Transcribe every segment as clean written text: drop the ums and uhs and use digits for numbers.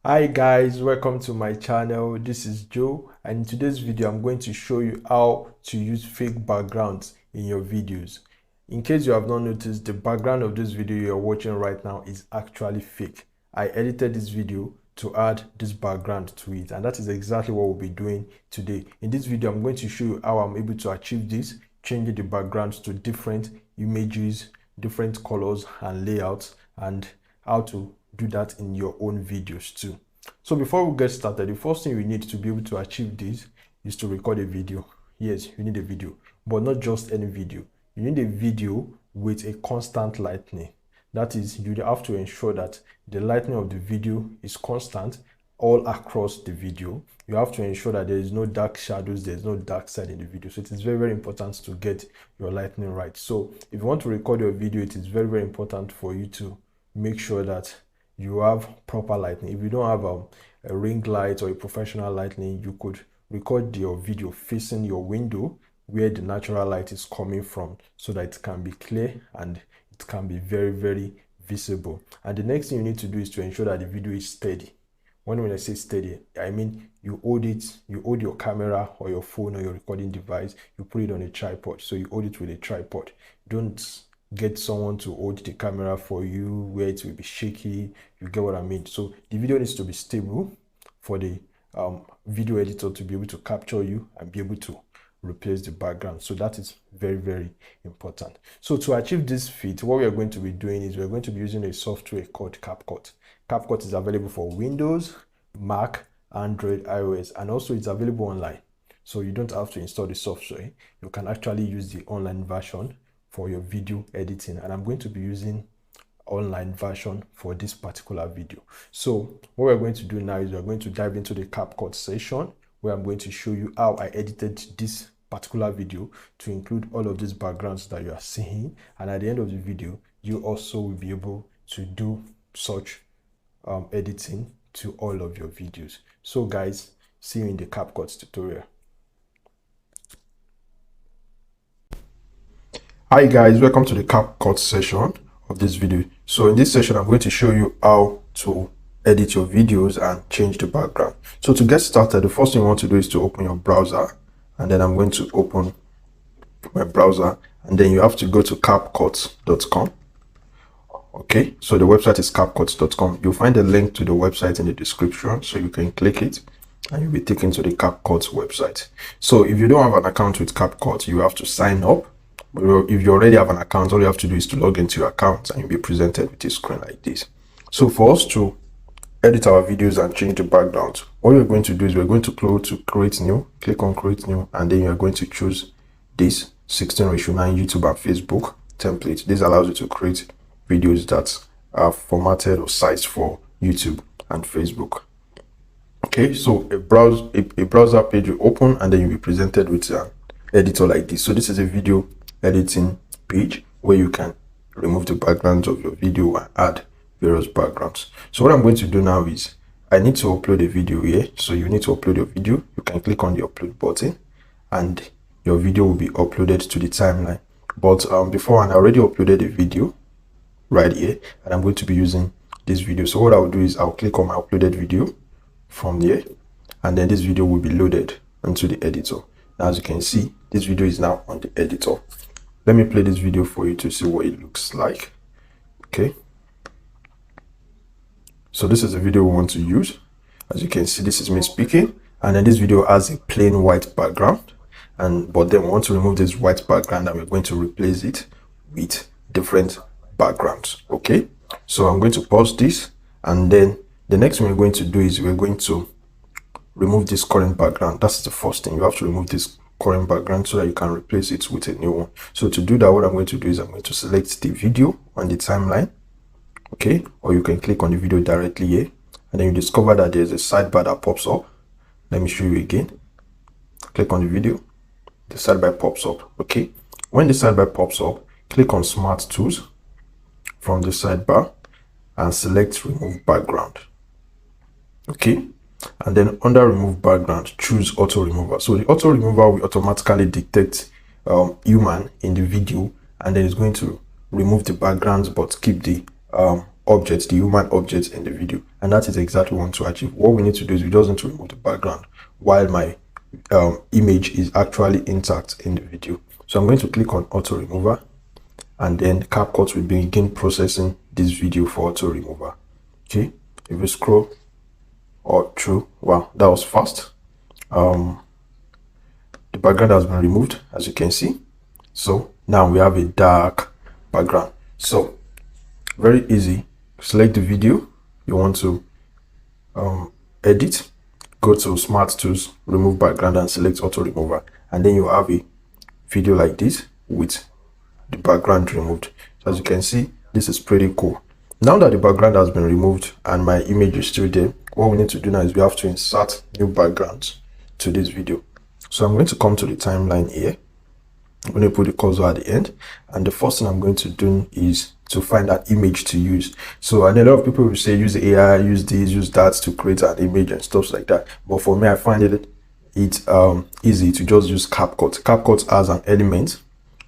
Hi guys, welcome to my channel. This is Joe, and in today's video I'm going to show you how to use fake backgrounds in your videos. In case you have not noticed, the background of this video you're watching right now is actually fake. I edited this video to add this background to it, and that is exactly what we'll be doing today. In this video I'm going to show you how I'm able to achieve this, changing the backgrounds to different images, different colors and layouts, and how to do that in your own videos too. So before we get started, the first thing you need to be able to achieve this is to record a video. Yes, you need a video, but not just any video. You need a video with a constant lightning. That is, you have to ensure that the lightning of the video is constant all across the video. You have to ensure that there is no dark shadows, there's no dark side in the video. So it is very, very important to get your lightning right. So if you want to record your video, it is very, very important for you to make sure that you have proper lighting. If you don't have a ring light or a professional lighting, you could record your video facing your window where the natural light is coming from, so that it can be clear and it can be very, very visible. And the next thing you need to do is to ensure that the video is steady. When I say steady, I mean you hold your camera or your phone or your recording device, you put it on a tripod. So you hold it with a tripod. Don't get someone to hold the camera for you where it will be shaky. You get what I mean? So the video needs to be stable for the video editor to be able to capture you and be able to replace the background. So that is very, very important. So to achieve this feat, what we are going to be doing is we're going to be using a software called CapCut. CapCut is available for Windows, Mac, Android, iOS, and also it's available online. So you don't have to install the software. You can actually use the online version for your video editing, and I'm going to be using online version for this particular video. So what we're going to do now is we're going to dive into the CapCut session, where I'm going to show you how I edited this particular video to include all of these backgrounds that you are seeing, and at the end of the video you also will be able to do such editing to all of your videos. So guys, see you in the CapCut tutorial. Hi guys, welcome to the CapCut session of this video. So in this session I'm going to show you how to edit your videos and change the background. So to get started, the first thing you want to do is to open your browser, and then I'm going to open my browser, and then you have to go to CapCut.com. Okay, so the website is CapCut.com. You'll find a link to the website in the description, so you can click it and you'll be taken to the CapCut website. So if you don't have an account with CapCut, you have to sign up. If you already have an account, all you have to do is to log into your account and you'll be presented with a screen like this. So for us to edit our videos and change the background, all you're going to do is we're going to go to create new, click on create new, and then you're going to choose this 16:9 YouTube and Facebook template. This allows you to create videos that are formatted or sized for YouTube and Facebook. Okay, so a browser page will open, and then you'll be presented with an editor like this. So this is a video editing page where you can remove the backgrounds of your video and add various backgrounds. So what I'm going to do now is I need to upload a video here. So you need to upload your video. You can click on the upload button and your video will be uploaded to the timeline. But before, I already uploaded a video right here, and I'm going to be using this video. So what I'll do is I'll click on my uploaded video from here, and then this video will be loaded into the editor. Now, as you can see, this video is now on the editor. Let me play this video for you to see what it looks like. Okay, so this is the video we want to use. As you can see, this is me speaking, and then this video has a plain white background, but then we want to remove this white background and we're going to replace it with different backgrounds. Okay, so I'm going to pause this, and then the next thing we're going to do is we're going to remove this current background. That's the first thing. You have to remove this current background so that you can replace it with a new one. So to do that, what I'm going to do is I'm going to select the video on the timeline. Okay, or you can click on the video directly here, and then you discover that there's a sidebar that pops up. Let me show you again. Click on the video, the sidebar pops up. Okay, when the sidebar pops up, click on Smart Tools from the sidebar and select Remove Background. Okay, and then under Remove Background, choose Auto Remover. So the Auto Remover will automatically detect human in the video, and then it's going to remove the backgrounds but keep the object, the human object in the video, and that is exactly what we want to achieve. What we need to do is we just need to remove the background while my image is actually intact in the video. So I'm going to click on auto remover, and then CapCut will begin processing this video for auto remover. Okay, if we scroll or through, wow, that was fast. The background has been removed, as you can see. So now we have a dark background. So very easy. Select the video you want to edit, go to Smart Tools, remove background, and select auto remover, and then you have a video like this with the background removed. So as you can see, this is pretty cool. Now that the background has been removed and my image is still there, what we need to do now is we have to insert new backgrounds to this video. So I'm going to come to the timeline here. I'm going to put the cursor at the end, and the first thing I'm going to do is to find an image to use. So and a lot of people will say use AI, use this, use that to create an image and stuff like that. But for me, I find it easy to just use CapCut. CapCut has an element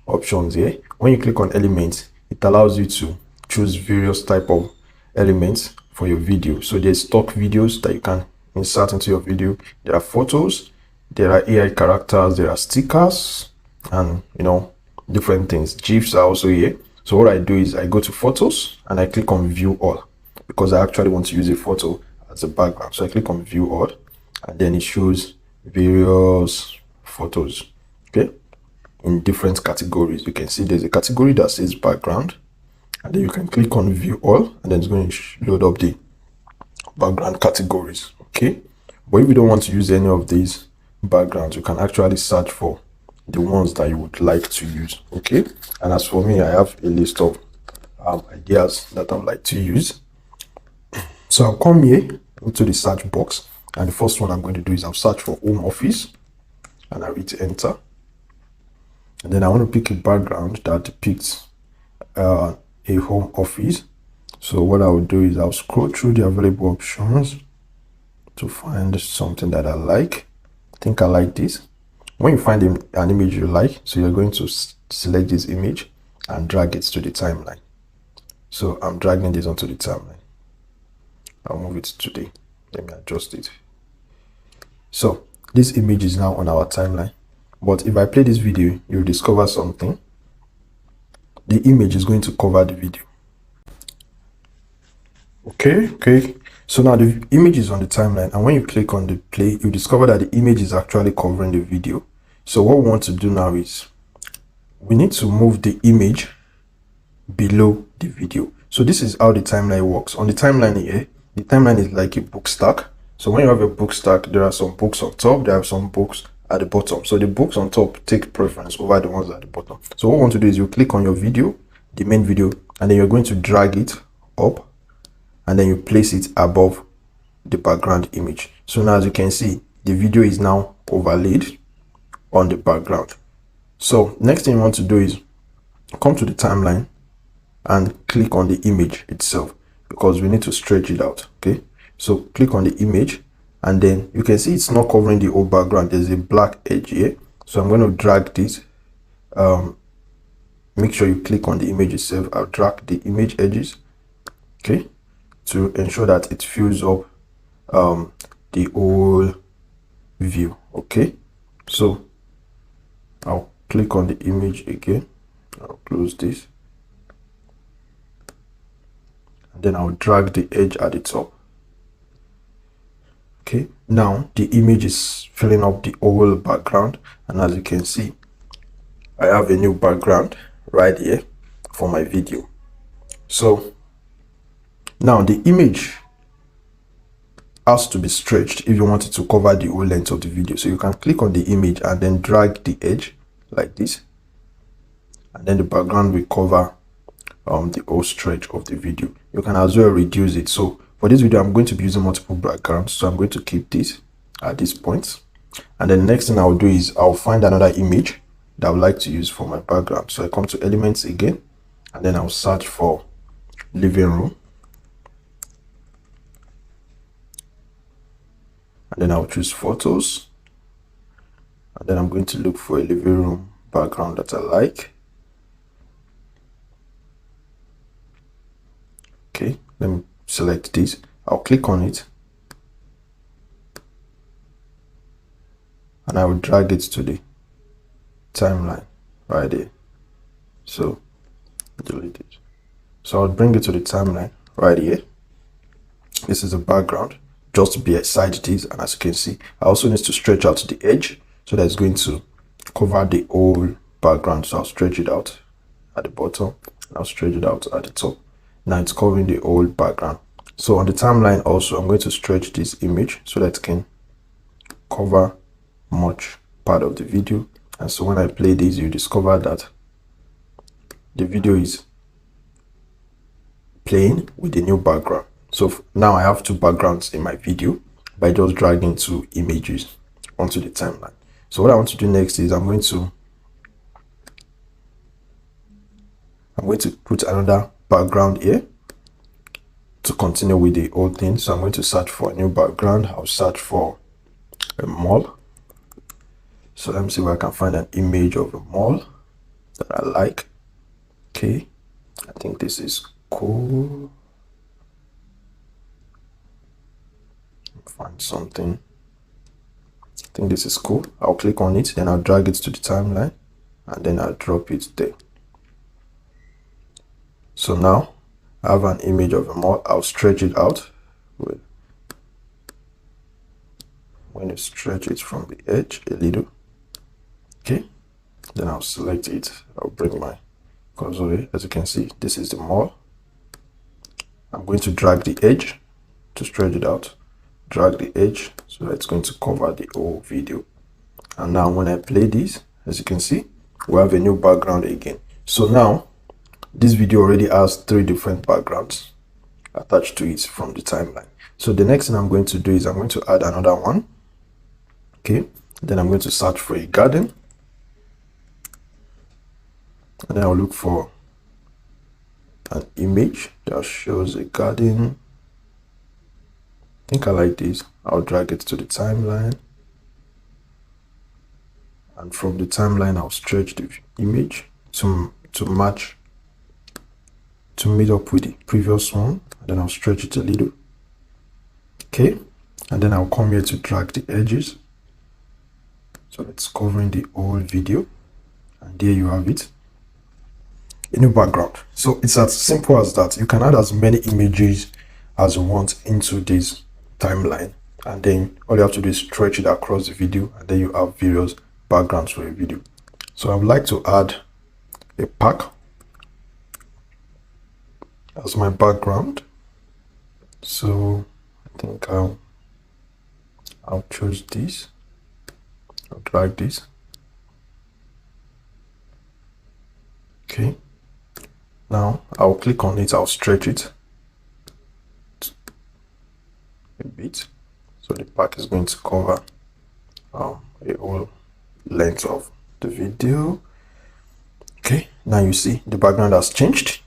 options here. When you click on elements, it allows you to choose various type of elements for your video. So there's stock videos that you can insert into your video. There are photos, there are AI characters, there are stickers, and different things. GIFs are also here. So what I do is I go to photos and I click on view all, because I actually want to use a photo as a background. So I click on view all, and then it shows various photos, okay, in different categories. You can see there's a category that says background, and then you can click on view all, and then it's going to load up the background categories. Okay, but if you don't want to use any of these backgrounds, you can actually search for the ones that you would like to use. Okay, and as for me, I have a list of ideas that I would like to use. So I'll come here into the search box, and the first one I'm going to do is I'll search for home office, and I hit enter, and then I want to pick a background that depicts a home office. So what I will do is I'll scroll through the available options to find something that I like. I think I like this. When you find an image you like, so you're going to select this image and drag it to the timeline. So I'm dragging this onto the timeline. I'll move it today. Let me adjust it. So this image is now on our timeline. But if I play this video, you'll discover something. The image is going to cover the video. Okay. So now the image is on the timeline, and when you click on the play, you discover that the image is actually covering the video. So what we want to do now is we need to move the image below the video. So this is how the timeline works. On the timeline here, the timeline is like a book stack. So when you have a book stack, there are some books on top, there are some books at the bottom. So the books on top take preference over the ones at the bottom. So what we want to do is you click on your video, the main video, and then you're going to drag it up, and then you place it above the background image. So now as you can see, the video is now overlaid on the background. So next thing you want to do is come to the timeline and click on the image itself, because we need to stretch it out. Okay, so click on the image, and then you can see it's not covering the whole background. There's a black edge here, so I'm going to drag this. Make sure you click on the image itself. I'll drag the image edges, okay, to ensure that it fills up the whole view. Okay, so I'll click on the image again. I'll close this, and then I'll drag the edge at the top. Okay, now the image is filling up the whole background, and as you can see, I have a new background right here for my video. So now the image has to be stretched if you want it to cover the whole length of the video. So you can click on the image and then drag the edge like this, and then the background will cover the whole stretch of the video. You can as well reduce it. So for this video, I'm going to be using multiple backgrounds, so I'm going to keep this at this point, and then the next thing I'll do is I'll find another image that I would like to use for my background. So I come to elements again, and then I'll search for living room, and then I'll choose photos, and then I'm going to look for a living room background that I like. Okay, let me select this. I'll click on it and I will drag it to the timeline right there. So delete it. So I'll bring it to the timeline right here. This is the background just beside this, and as you can see, I also need to stretch out the edge so that it's going to cover the whole background. So I'll stretch it out at the bottom and I'll stretch it out at the top. Now it's covering the whole background. So on the timeline also, I'm going to stretch this image so that it can cover much part of the video. And so when I play this, you discover that the video is playing with the new background. So now I have two backgrounds in my video by just dragging two images onto the timeline. So what I want to do next is I'm going to put another background here to continue with the whole thing. So I'm going to search for a new background. I'll search for a mall. So let me see where I can find an image of a mall that I like. Okay, I think this is cool. Find something. I think this is cool. I'll click on it, then I'll drag it to the timeline and then I'll drop it there. So now I have an image of a mall. I'll stretch it out. When you stretch it from the edge a little, okay, then I'll select it. I'll bring my cursor here. As you can see, this is the mall. I'm going to drag the edge to stretch it out. Drag the edge so that it's going to cover the whole video. And now when I play this, as you can see, we have a new background again. So now this video already has 3 different backgrounds attached to it from the timeline. So the next thing I'm going to do is I'm going to add another one. Okay, then I'm going to search for a garden, and then I'll look for an image that shows a garden. I think I like this. I'll drag it to the timeline, and from the timeline I'll stretch the image to match, to meet up with the previous one, and then I'll stretch it a little. Okay, and then I'll come here to drag the edges so it's covering the whole video, and there you have it, a new background. So it's as simple as that. You can add as many images as you want into this timeline, and then all you have to do is stretch it across the video, and then you have various backgrounds for a video. So I would like to add a pack as my background. So I think I'll choose this. I'll drag this. Okay, now I'll click on it. I'll stretch it a bit, so the pack is going to cover a whole length of the video. Okay, now you see the background has changed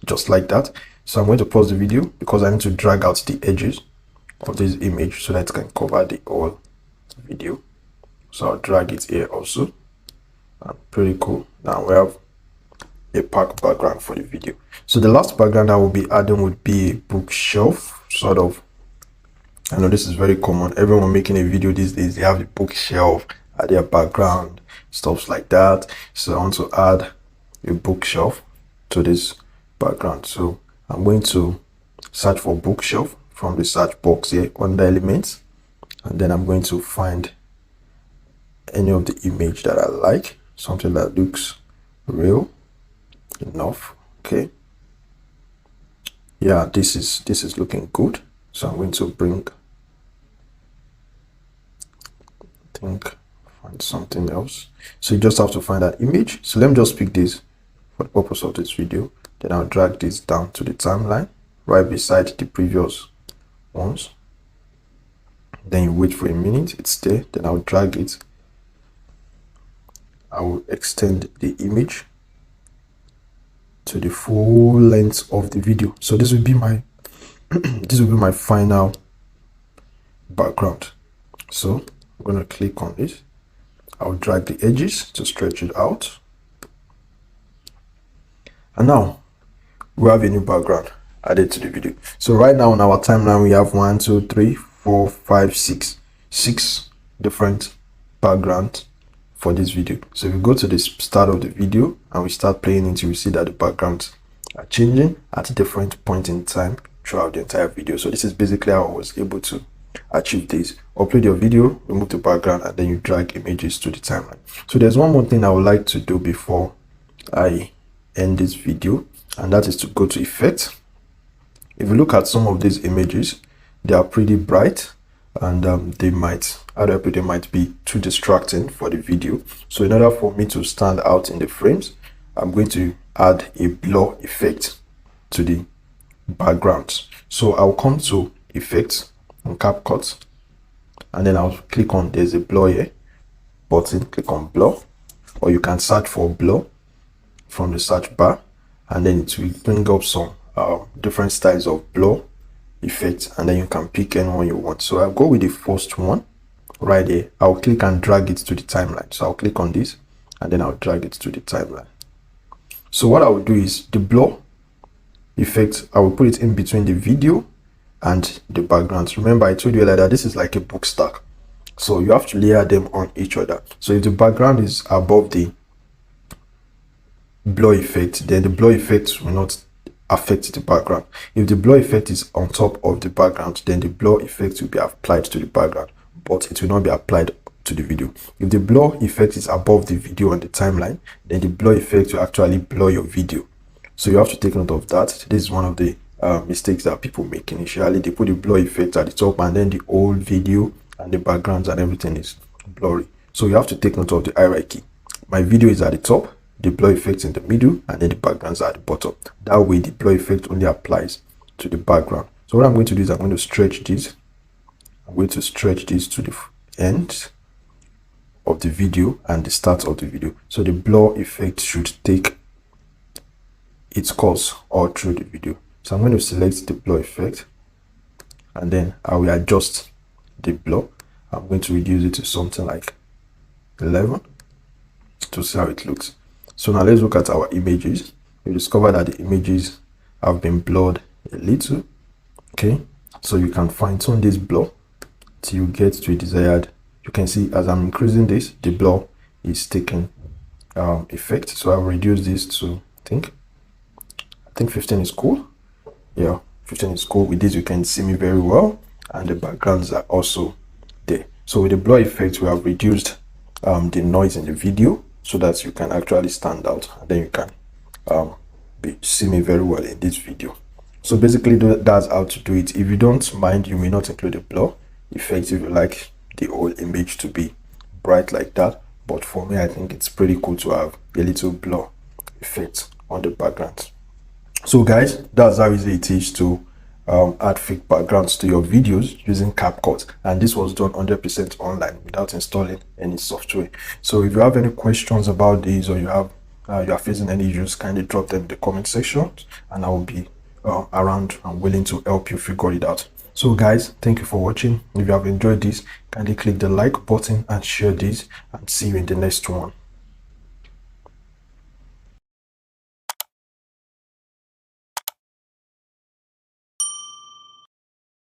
just like that. So I'm going to pause the video because I need to drag out the edges of this image so that it can cover the whole video. So I'll drag it here also. Pretty cool. Now we have a pack background for the video. So the last background I will be adding would be a bookshelf, sort of. I know this is very common. Everyone making a video these days, they have a bookshelf at their background, stuff like that. So I want to add a bookshelf to this background. So I'm going to search for bookshelf from the search box here under elements, and then I'm going to find any of the image that I like, something that looks real enough. Okay, yeah, this is looking good. So I'm going to find something else. So you just have to find that image. So let me just pick this for the purpose of this video. Then I'll drag this down to the timeline right beside the previous ones. Then you wait for a minute, it's there. Then I'll drag it. I will extend the image to the full length of the video. So this will be my final background. So I'm going to click on it. I'll drag the edges to stretch it out. And now we have a new background. added to the video. So right now on our timeline, we have 1, 2, 3, 4, 5, 6 different backgrounds for this video. So if we go to the start of the video and we start playing it, you will see that the backgrounds are changing at different points in time throughout the entire video. So this is basically how I was able to achieve this. Upload your video, remove the background, and then you drag images to the timeline. So there's one more thing I would like to do before I end this video, and that is to go to effect. If you look at some of these images, they are pretty bright, and they might be too distracting for the video. So in order for me to stand out in the frames, I'm going to add a blur effect to the backgrounds. So I'll come to effects on CapCut, and then I'll click on, there's a blur here button, click on blur, or you can search for blur from the search bar, and then it will bring up some different styles of blur effects, and then you can pick any one you want. So I'll go with the first one right there. I'll click and drag it to the timeline. So I'll click on this and then I'll drag it to the timeline. So what I will do is the blur effect, I will put it in between the video and the backgrounds. Remember, I told you earlier that this is like a book stack, so you have to layer them on each other. So if the background is above the blur effect, then the blur effect will not affect the background. If the blur effect is on top of the background, then the blur effect will be applied to the background, but it will not be applied to the video. If the blur effect is above the video on the timeline, then the blur effect will actually blur your video. So you have to take note of that. This is one of the mistakes that people make initially. They put the blur effect at the top, and then the whole video and the backgrounds and everything is blurry. So you have to take note of the hierarchy. My video is at the top, the blur effect in the middle, and then the backgrounds are at the bottom. That way the blur effect only applies to the background. So what I'm going to do is I'm going to stretch this. I'm going to stretch this to the end of the video and the start of the video. So the blur effect should take its course all through the video. So I'm going to select the blur effect, and then I will adjust the blur. I'm going to reduce it to something like 11 to see how it looks. So now let's look at our images. You discover that the images have been blurred a little. Okay, so you can fine tune this blur till you get to a desired. You can see as I'm increasing this, the blur is taking effect. So I'll reduce this to I think 15 is cool. Yeah, 15 is cool. With this you can see me very well, and the backgrounds are also there. So with the blur effect, we have reduced the noise in the video so that you can actually stand out, and then you can see me very well in this video. So basically that's how to do it. If you don't mind, you may not include a blur effect if you like the whole image to be bright like that, but for me I think it's pretty cool to have a little blur effect on the background. So guys, that's how easy it is to add fake backgrounds to your videos using CapCut, and this was done 100% online without installing any software. So if you have any questions about this, or you are facing any issues, kindly drop them in the comment section, and I will be around and willing to help you figure it out. So guys, thank you for watching. If you have enjoyed this, kindly click the like button and share this, and see you in the next one.